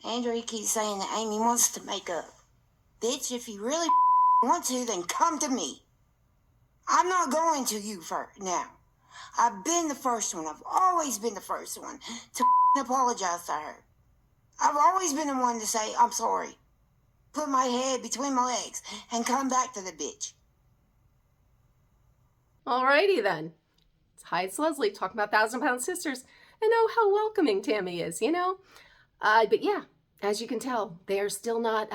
Andrea keeps saying that Amy wants to make up. Bitch, if you really want to, then come to me. I'm not going to you first now. I've been the first one. I've always been the first one to apologize to her. I've always been the one to say, I'm sorry. Put my head between my legs and come back to the bitch. Alrighty then. Hi, it's Leslie talking about 1,000-Pound Sisters. And oh, how welcoming Tammy is, you know? But yeah, as you can tell, they are still not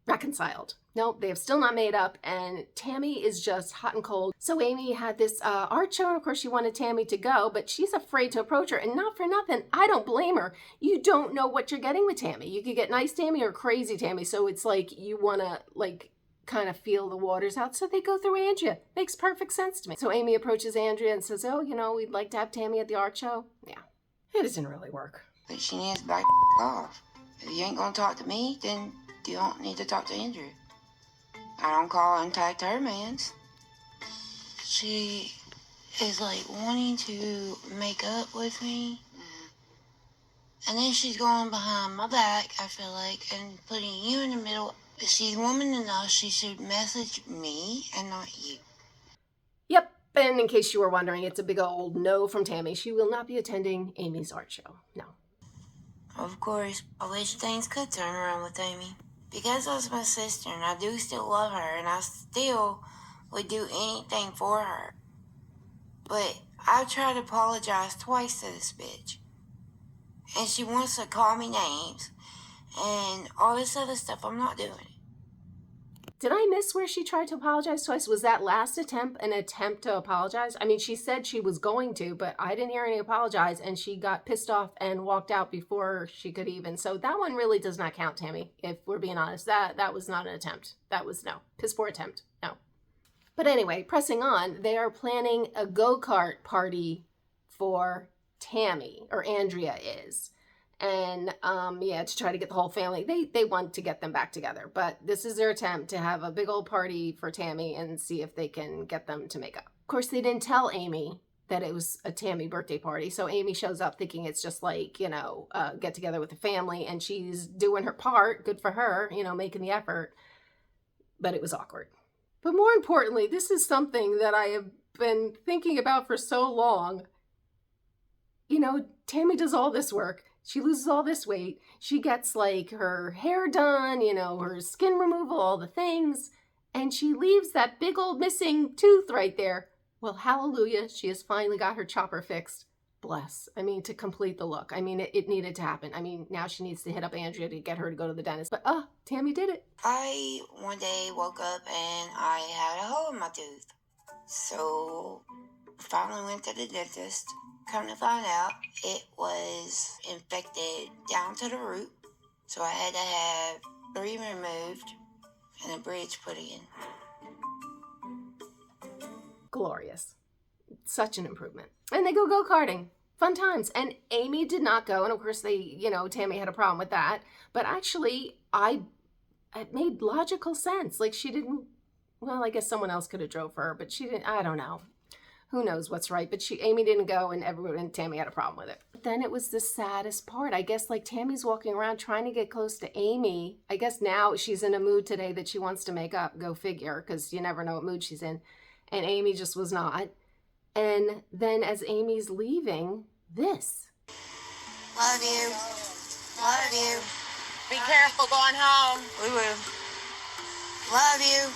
reconciled. No, they have still not made up, and Tammy is just hot and cold. So Amy had this art show, and of course she wanted Tammy to go, but she's afraid to approach her, and not for nothing, I don't blame her. You don't know what you're getting with Tammy. You could get nice Tammy or crazy Tammy, so it's like you want to kind of feel the waters out, so they go through Andrea. Makes perfect sense to me. So Amy approaches Andrea and says, oh, we'd like to have Tammy at the art show. Yeah, it doesn't really work. But she needs to back off. If you ain't gonna talk to me, then you don't need to talk to Andrea. I don't call untagged her mans. She is wanting to make up with me. And then she's going behind my back, I feel like, and putting you in the middle. If she's woman enough, she should message me and not you. Yep, and in case you were wondering, it's a big old no from Tammy. She will not be attending Amy's art show. No. Of course, I wish things could turn around with Amy. Because that's my sister, and I do still love her, and I still would do anything for her. But I've tried to apologize twice to this bitch. And she wants to call me names and all this other stuff. I'm not doing it. Did I miss where she tried to apologize twice? Was that last attempt an attempt to apologize? I mean, she said she was going to, but I didn't hear any apologize, and she got pissed off and walked out before she could even. So that one really does not count, Tammy, if we're being honest. That was not an attempt. That was no. Piss poor attempt. No. But anyway, pressing on, they are planning a go-kart party for Tammy, or Andrea is. And to try to get the whole family, they want to get them back together, but this is their attempt to have a big old party for Tammy and see if they can get them to make up. Of course, they didn't tell Amy that it was a Tammy birthday party, so Amy shows up thinking it's just get together with the family, and she's doing her part. Good for her, making the effort, but it was awkward. But more importantly, this is something that I have been thinking about for so long. Tammy does all this work. She loses all this weight. She gets her hair done, her skin removal, all the things. And she leaves that big old missing tooth right there. Well, hallelujah, she has finally got her chopper fixed. Bless. To complete the look. It needed to happen. Now she needs to hit up Andrea to get her to go to the dentist. But, Tammy did it. I one day woke up and I had a hole in my tooth. So, finally went to the dentist. Come to find out, it was infected down to the root. So I had to have 3 removed and a bridge put in. Glorious. Such an improvement. And they go go-karting. Fun times. And Amy did not go. And of course Tammy had a problem with that. But actually, it made logical sense. She didn't, well, I guess someone else could have drove for her, but she didn't, I don't know. Who knows what's right, but Amy didn't go, and Tammy had a problem with it. But then it was the saddest part. I guess Tammy's walking around trying to get close to Amy. I guess now she's in a mood today that she wants to make up. Go figure, because you never know what mood she's in. And Amy just was not. And then as Amy's leaving, this. Love you. Love you. Be careful going home. We will. Love you.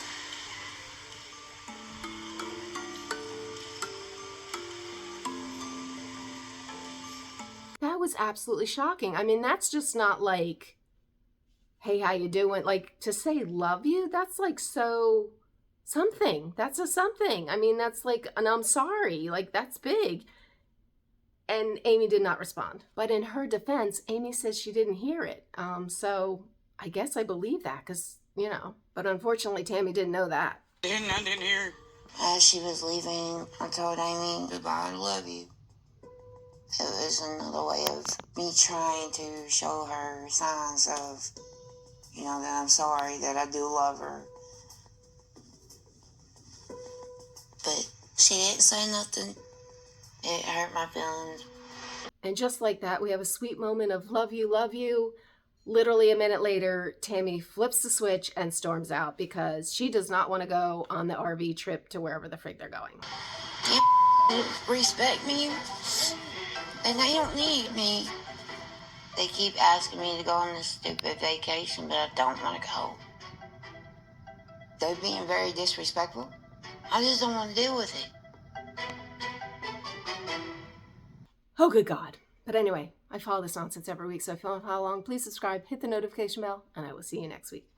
That was absolutely shocking. That's just not hey, how you doing? To say love you, that's so something. That's a something. That's an I'm sorry. That's big. And Amy did not respond. But in her defense, Amy says she didn't hear it. So I guess I believe that because, But unfortunately, Tammy didn't know that. I didn't hear. As she was leaving, I told Amy, goodbye, I love you. It was another way of me trying to show her signs of, that I'm sorry, that I do love her. But she didn't say nothing. It hurt my feelings. And just like that, we have a sweet moment of love you, love you. Literally a minute later, Tammy flips the switch and storms out because she does not want to go on the RV trip to wherever the frig they're going. You respect me, and they don't need me. They keep asking me to go on this stupid vacation, but I don't want to go. They're being very disrespectful. I just don't want to deal with it. Oh, good God. But anyway, I follow this nonsense every week, so if you want to follow along, please subscribe, hit the notification bell, and I will see you next week.